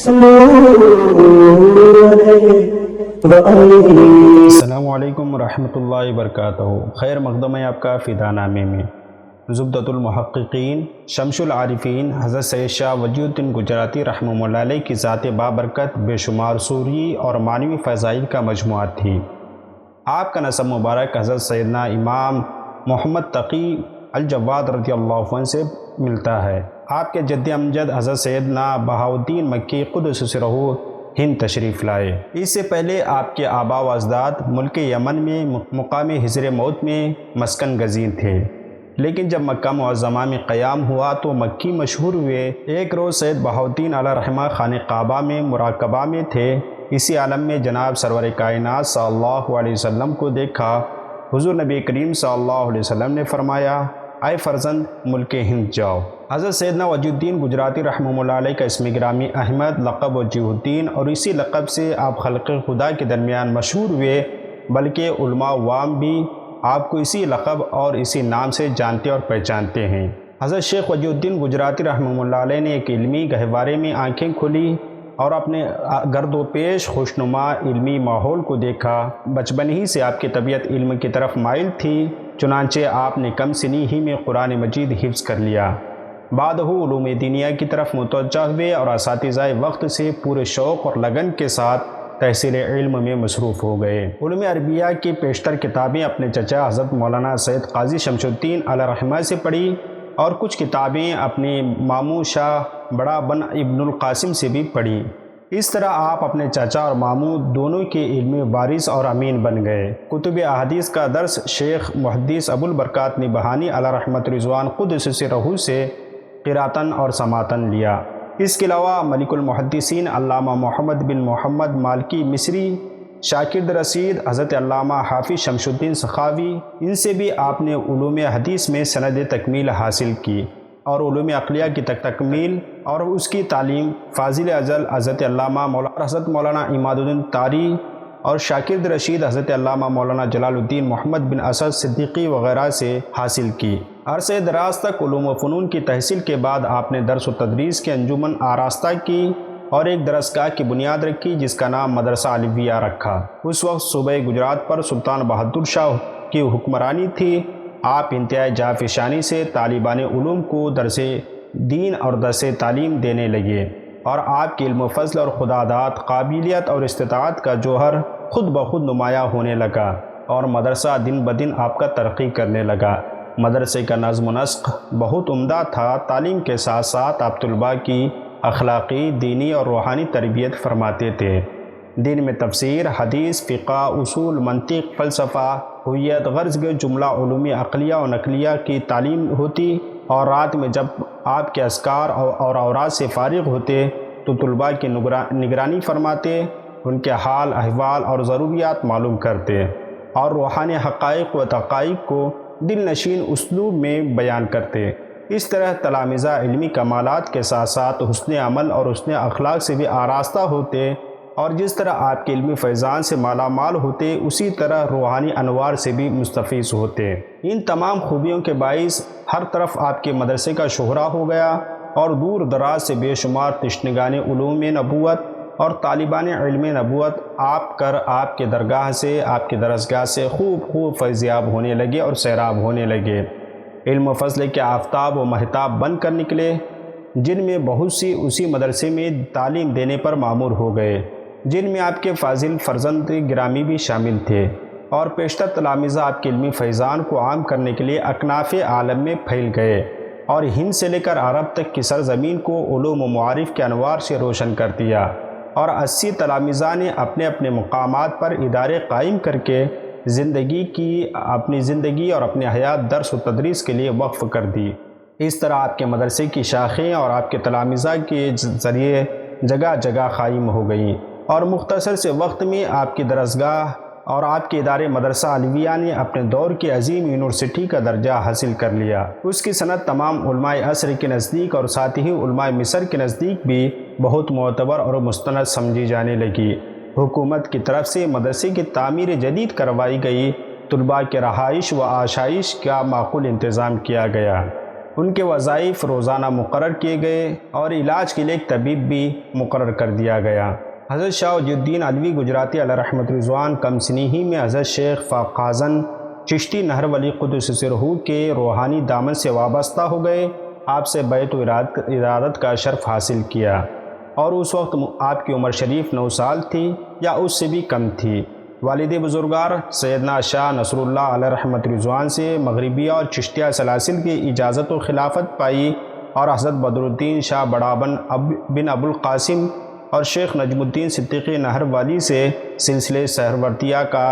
السلام علیکم ورحمۃ اللہ وبرکاتہ۔ خیر مقدم ہے آپ کا فدا نامے میں۔ زبدۃ المحققین شمس العارفین حضرت سید شاہ وجی الدین گجراتی رحمہ اللہ علیہ کی ذات بابرکت بے شمار سوری اور معنوی فضائل کا مجموعہ تھی۔ آپ کا نسب مبارک حضرت سیدنا امام محمد تقی الجواد رضی اللہ عنہ سے ملتا ہے۔ آپ کے جد امجد حضرت سیدنا بہاؤالدین مکی قدس سرہ ہند تشریف لائے۔ اس سے پہلے آپ کے آباء و اجداد ملک یمن میں مقام حضر موت میں مسکن گزین تھے، لیکن جب مکہ معظمہ میں قیام ہوا تو مکی مشہور ہوئے۔ ایک روز سید بہاؤالدین علیہ رحمہ خانہ کعبہ میں مراقبہ میں تھے۔ اسی عالم میں جناب سرور کائنات صلی اللہ علیہ وسلم کو دیکھا۔ حضور نبی کریم صلی اللہ علیہ وسلم نے فرمایا، اے فرزند ملک ہند جاؤ۔ حضرت سیدنا وجی الدین گجراتی رحمہ اللہ علیہ کا اسم گرامی احمد، لقب وجیہ الدین، اور اسی لقب سے آپ خلق خدا کے درمیان مشہور ہوئے، بلکہ علماء عوام بھی آپ کو اسی لقب اور اسی نام سے جانتے اور پہچانتے ہیں۔ حضرت شیخ وجیہ الدین گجراتی رحمہ اللہ علیہ نے ایک علمی گہوارے میں آنکھیں کھولی اور اپنے گرد و پیش خوشنما علمی ماحول کو دیکھا۔ بچپن ہی سے آپ کی طبیعت علم کی طرف مائل تھی، چنانچہ آپ نے کم سنی ہی میں قرآن مجید حفظ کر لیا۔ بعد علوم دینیہ کی طرف متوجہ ہوئے اور اساتذہ وقت سے پورے شوق اور لگن کے ساتھ تحصیل علم میں مصروف ہو گئے۔ علوم عربیہ کی پیشتر کتابیں اپنے چچا حضرت مولانا سید قاضی شمس الدین علیہ رحمہ سے پڑھی اور کچھ کتابیں اپنے ماموں شاہ بڑا بن ابن القاسم سے بھی پڑھی۔ اس طرح آپ اپنے چچا اور ماموں دونوں کے علمی وارث اور امین بن گئے۔ کتب احادیث کا درس شیخ محدث ابو البرکات نبہانی علیہ رحمۃ رضوان قدس سرہ سے قراءتاً اور سماعتاً لیا۔ اس کے علاوہ ملک المحدثین علامہ محمد بن محمد مالکی مصری، شاکرد رشید، حضرت علامہ حافظ شمس الدین سخاوی، ان سے بھی آپ نے علوم حدیث میں سند تکمیل حاصل کی اور علوم عقلیہ کی تکمیل اور اس کی تعلیم فاضل ازل حضرت علامہ حضرت مولانا عماد الدین طاری اور شاکرد رشید حضرت علامہ مولانا جلال الدین محمد بن اسد صدیقی وغیرہ سے حاصل کی۔ عرصہ دراز تک علوم و فنون کی تحصیل کے بعد آپ نے درس و تدریس کے انجمن آراستہ کی اور ایک درسگاہ کی بنیاد رکھی جس کا نام مدرسہ الفیہ رکھا۔ اس وقت صوبہ گجرات پر سلطان بہادر شاہ کی حکمرانی تھی۔ آپ انتہائی جافشانی سے طالبان علوم کو درس دین اور درس تعلیم دینے لگے اور آپ کی علم و فضل اور خداداد، قابلیت اور استطاعت کا جوہر خود بخود نمایاں ہونے لگا اور مدرسہ دن بدن آپ کا ترقی کرنے لگا۔ مدرسے کا نظم و نسق بہت عمدہ تھا۔ تعلیم کے ساتھ ساتھ آپ طلباء کی اخلاقی، دینی اور روحانی تربیت فرماتے تھے۔ دن میں تفسیر، حدیث، فقہ، اصول، منطق، فلسفہ، ہویت، غرض کے جملہ علوم عقلیہ و نقلیہ کی تعلیم ہوتی اور رات میں جب آپ کے اذکار اور اوراد سے فارغ ہوتے تو طلباء کی نگرانی فرماتے، ان کے حال احوال اور ضروریات معلوم کرتے اور روحانی حقائق و دقائق کو دل نشین اسلوب میں بیان کرتے۔ اس طرح تلامذہ علمی کمالات کے ساتھ ساتھ حسن عمل اور حسن اخلاق سے بھی آراستہ ہوتے اور جس طرح آپ کے علمی فیضان سے مالا مال ہوتے اسی طرح روحانی انوار سے بھی مستفیض ہوتے۔ ان تمام خوبیوں کے باعث ہر طرف آپ کے مدرسے کا شہرہ ہو گیا اور دور دراز سے بے شمار تشنگان علوم نبوت اور طالبان علم نبوت آپ کے درگاہ سے، آپ کے درسگاہ سے خوب فیضیاب ہونے لگے اور سیراب ہونے لگے۔ علم و فضل کے آفتاب و مہتاب بن کر نکلے، جن میں بہت سی اسی مدرسے میں تعلیم دینے پر معمور ہو گئے، جن میں آپ کے فاضل فرزند گرامی بھی شامل تھے اور پیشتر تلامذہ آپ کے علمی فیضان کو عام کرنے کے لیے اکناف عالم میں پھیل گئے اور ہند سے لے کر عرب تک کی سرزمین کو علوم و معارف کے انوار سے روشن کر دیا اور 80 تلامذہ نے اپنے اپنے مقامات پر ادارے قائم کر کے اپنی زندگی اور اپنی حیات درس و تدریس کے لیے وقف کر دی۔ اس طرح آپ کے مدرسے کی شاخیں اور آپ کے تلامذہ کے ذریعے جگہ جگہ قائم ہو گئیں اور مختصر سے وقت میں آپ کی درسگاہ اور آپ کے ادارے مدرسہ الفیہ نے اپنے دور کی عظیم یونیورسٹی کا درجہ حاصل کر لیا۔ اس کی صنعت تمام علماء عصر کے نزدیک اور ساتھ ہی علماء مصر کے نزدیک بھی بہت معتبر اور مستند سمجھی جانے لگی۔ حکومت کی طرف سے مدرسے کی تعمیر جدید کروائی گئی، طلباء کے رہائش و آشائش کا معقول انتظام کیا گیا۔ ان کے وظائف روزانہ مقرر کیے گئے اور علاج کے لیے ایک طبیب بھی مقرر کر دیا گیا۔ حضرت شاہ وجی الدین علوی گجراتی علیہ رحمۃ رضوان کم سنی ہی میں حضرت شیخ فاقازن چشتی نہر ولی قدس سرہ کے روحانی دامن سے وابستہ ہو گئے، آپ سے بیعت و ارادت کا شرف حاصل کیا، اور اس وقت آپ کی عمر شریف 9 سال تھی یا اس سے بھی کم تھی۔ والد بزرگوار سیدنا شاہ نصر اللہ علیہ رحمۃ رضوان سے مغربیہ اور چشتیہ سلاسل کی اجازت و خلافت پائی، اور حضرت بدر الدین شاہ بڑابن بن ابو القاسم اور شیخ نجم الدین صدیقی نہر والی سے سلسلے سہروردیہ کا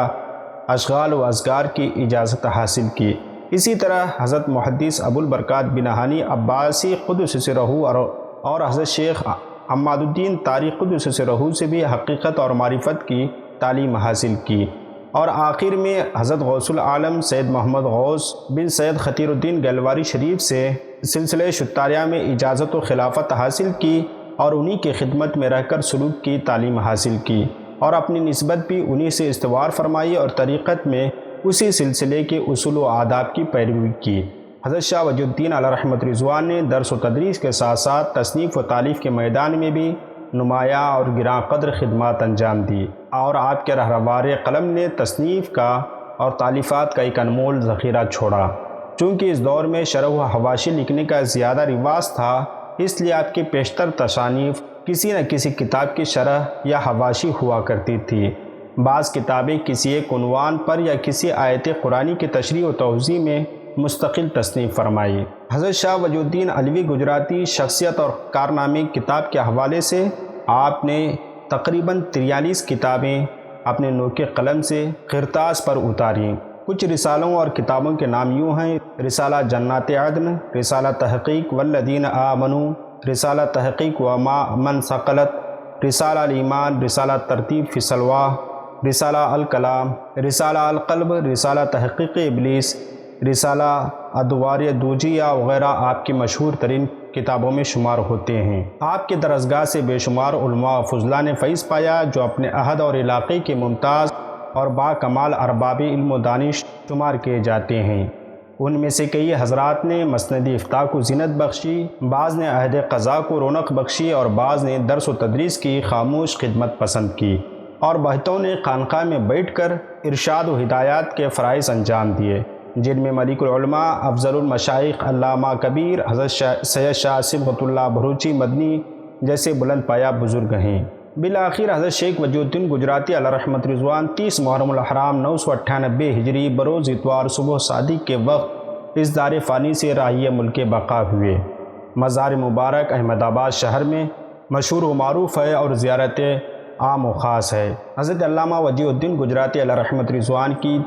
اشغال و اذکار کی اجازت حاصل کی۔ اسی طرح حضرت محدث ابو البرکات بن ہانی عباسی قدس سرہ اور حضرت شیخ عماد الدین طارق قدس سرہ سے بھی حقیقت اور معرفت کی تعلیم حاصل کی، اور آخر میں حضرت غوث العالم سید محمد غوث بن سید خطیر الدین گلواری شریف سے سلسلہ شتاریہ میں اجازت و خلافت حاصل کی، اور انہی کی خدمت میں رہ کر سلوک کی تعلیم حاصل کی، اور اپنی نسبت بھی انہی سے استوار فرمائی، اور طریقت میں اسی سلسلے کے اصول و آداب کی پیروی کی۔ حضرت شاہ وجی الدین علیہ رحمۃ رضوان نے درس و تدریس کے ساتھ ساتھ تصنیف و تالیف کے میدان میں بھی نمایاں اور گراں قدر خدمات انجام دی، اور آپ کے رہروار قلم نے تصنیف کا اور تالیفات کا ایک انمول ذخیرہ چھوڑا۔ چونکہ اس دور میں شرح و حواشی لکھنے کا زیادہ رواج تھا، اس لیے آپ کی بیشتر تصانیف کسی نہ کسی کتاب کی شرح یا حواشی ہوا کرتی تھی۔ بعض کتابیں کسی ایک عنوان پر یا کسی آیت قرآنی کی تشریح و توضیح میں مستقل تصنیف فرمائی۔ حضرت شاہ وجی الدین علوی گجراتی شخصیت اور کارنامے کتاب کے حوالے سے آپ نے تقریباً 43 کتابیں اپنے نوکے قلم سے کرتاس پر اتاریں۔ کچھ رسالوں اور کتابوں کے نام یوں ہیں: رسالہ جنات عدن، رسالہ تحقیق والذین آمنوا، رسالہ تحقیق وما من ثقلت، رسالہ الایمان، رسالہ ترتیب فی الصلواہ، رسالہ الکلام، رسالہ القلب، رسالہ تحقیق ابلیس، رسالہ ادوار دوجیہ وغیرہ آپ کی مشہور ترین کتابوں میں شمار ہوتے ہیں۔ آپ کے درسگاہ سے بے شمار علماء و فضلاء نے فیض پایا، جو اپنے عہد اور علاقے کے ممتاز اور با کمال ارباب علم و دانش شمار کیے جاتے ہیں۔ ان میں سے کئی حضرات نے مسند افتاء کو زینت بخشی، بعض نے عہد قضاء کو رونق بخشی، اور بعض نے درس و تدریس کی خاموش خدمت پسند کی، اور بہتوں نے خانقاہ میں بیٹھ کر ارشاد و ہدایات کے فرائض انجام دیے، جن میں ملک العلماء افضل المشائخ علامہ کبیر حضرت سید شاہ صبغت اللہ بھروچی مدنی جیسے بلند پایہ بزرگ ہیں۔ بالآخر حضرت شیخ وجی الدین گجراتی علیہ رحمۃ رضوان 30 محرم الحرام 998 ہجری بروز اتوار صبح صادق کے وقت اس دار فانی سے راہی ملک بقا ہوئے۔ مزار مبارک احمد آباد شہر میں مشہور و معروف ہے اور زیارت عام و خاص ہے۔ حضرت علامہ وجی الدین گجراتی علیہ رحمۃ رضوان کی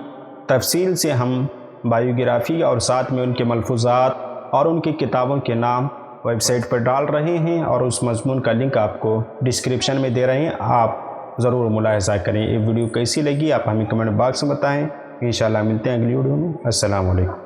تفصیل سے ہم بایوگرافی اور ساتھ میں ان کے ملفوظات اور ان کی کتابوں کے نام ویب سائٹ پر ڈال رہے ہیں، اور اس مضمون کا لنک آپ کو ڈسکرپشن میں دے رہے ہیں، آپ ضرور ملاحظہ کریں۔ یہ ویڈیو کیسی لگی آپ ہمیں کمنٹ باکس میں بتائیں۔ انشاءاللہ ملتے ہیں اگلی ویڈیو میں۔ السلام علیکم۔